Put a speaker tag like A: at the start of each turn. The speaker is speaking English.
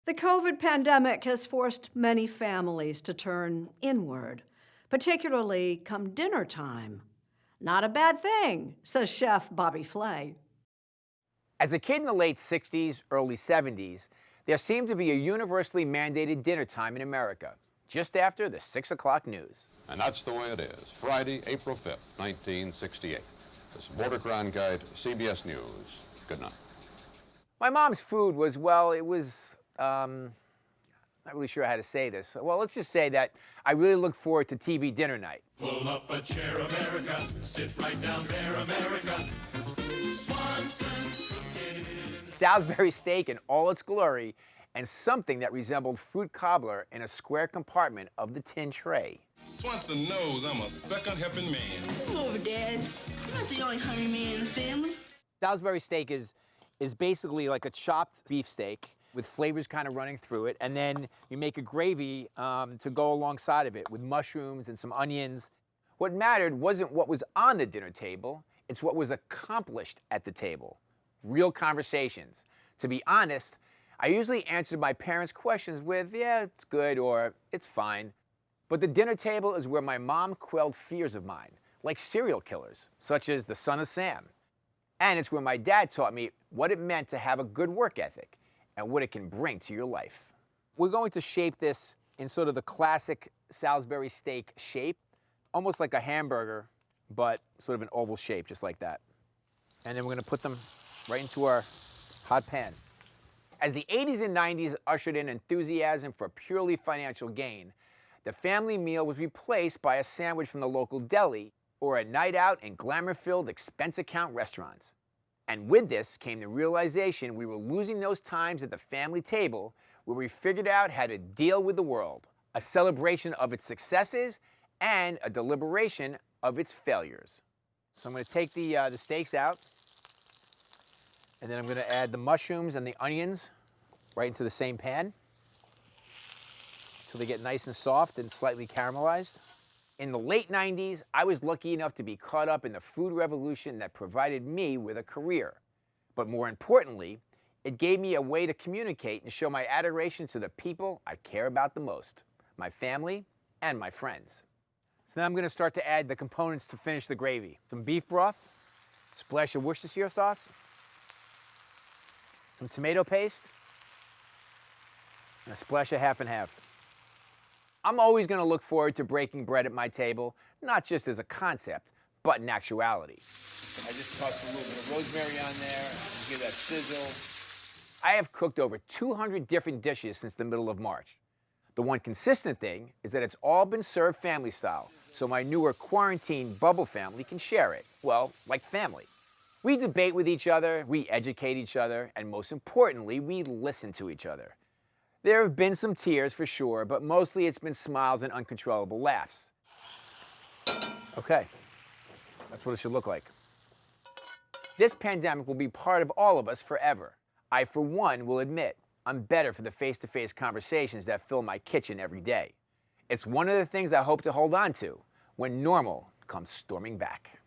A: The COVID pandemic has forced many families to turn inward, particularly come dinner time. Not a bad thing, says Chef Bobby Flay.
B: As a kid in the late 60s, early 70s, there seemed to be a universally mandated dinner time in America, just after the 6 o'clock news.
C: And that's the way it is. Friday, April 5th, 1968. This Border Crown Guide, CBS News. Good night.
B: My mom's food was, well, it was, not really sure how to say this. Well, let's just say that I really look forward to TV dinner night.
D: Pull up a chair, America. Sit right down there, America. Swanson's cooking.
B: Salisbury steak in all its glory, and something that resembled fruit cobbler in a square compartment of the tin tray.
D: Swanson knows I'm a second helping man.
E: Come over, Dad. You're not the only hungry man in the family.
B: Salisbury steak is basically like a chopped beef steak with flavors kind of running through it, and then you make a gravy to go alongside of it with mushrooms and some onions. What mattered wasn't what was on the dinner table, it's what was accomplished at the table. Real conversations. To be honest, I usually answered my parents' questions with, yeah, it's good, or it's fine. But the dinner table is where my mom quelled fears of mine, like serial killers, such as the son of Sam. And it's where my dad taught me what it meant to have a good work ethic and what it can bring to your life. We're going to shape this in sort of the classic Salisbury steak shape, almost like a hamburger, but sort of an oval shape, just like that. And then we're gonna put them right into our hot pan. As the 80s and 90s ushered in enthusiasm for purely financial gain, the family meal was replaced by a sandwich from the local deli or a night out in glamour-filled expense account restaurants. And with this came the realization we were losing those times at the family table where we figured out how to deal with the world, a celebration of its successes and a deliberation of its failures. So I'm gonna take the steaks out, and then I'm gonna add the mushrooms and the onions right into the same pan so they get nice and soft and slightly caramelized. In the late 90s, I was lucky enough to be caught up in the food revolution that provided me with a career. But more importantly, it gave me a way to communicate and show my adoration to the people I care about the most, my family and my friends. So now I'm gonna start to add the components to finish the gravy. Some beef broth, splash of Worcestershire sauce, some tomato paste, and a splash of half and half. I'm always going to look forward to breaking bread at my table, not just as a concept, but in actuality. I just tossed a little bit of rosemary on there, give that sizzle. I have cooked over 200 different dishes since the middle of March. The one consistent thing is that it's all been served family style, so my newer quarantine bubble family can share it. Well, like family. We debate with each other, we educate each other, and most importantly, we listen to each other. There have been some tears for sure, but mostly it's been smiles and uncontrollable laughs. Okay, that's what it should look like. This pandemic will be part of all of us forever. I, for one, will admit I'm better for the face-to-face conversations that fill my kitchen every day. It's one of the things I hope to hold on to when normal comes storming back.